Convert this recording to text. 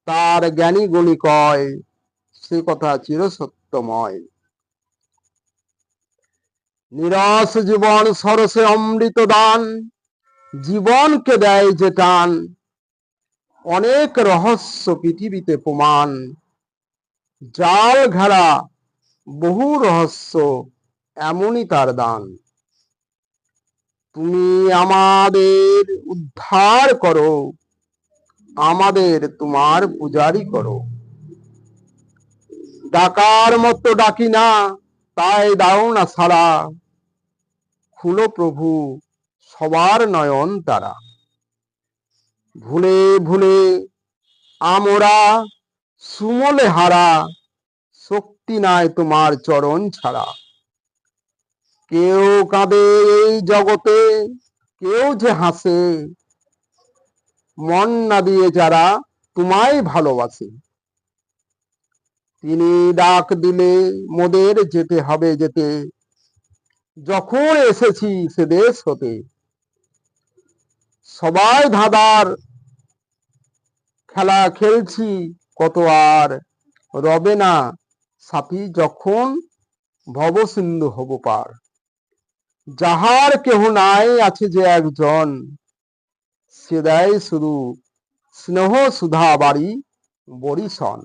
তার জ্ঞানী গুণী কয়, সে কথা চিরসত্যময়। নিরস জীবন সরসে অমৃত দান, জীবনকে দেয় যে টান, অনেক রহস্য পৃথিবীতে প্রমাণ, জাল ঘেরা বহু রহস্য, এমনই তার দান। তুমি আমাদের উদ্ধার করো, আমাদের তোমার পূজারি করো। ডাকার মতো ডাকি না, তাই দাও না সাড়া, খুলো প্রভু সবার নয়ন তারা। ভুলে ভুলে আমরা সুমলে হারা, শক্তি নাই তোমার চরণ ছাড়া। কেউ কাঁদে এই জগতে, কেউ যে হাসে, মন না দিয়ে যারা তোমায় ভালোবাসে। তিনি ডাক দিলে মোদের যেতে হবে যেতে, যখন এসেছি সে দেশ হতে। সবাই ধাঁধার খেলা খেলছি, কত আর রবে না সাথী, যখন ভব সিন্ধু হব পার। যাহার কেহ নাই আছে যে একজন, সে দেয় শুধু স্নেহ সুধা বাড়ি বরিশন।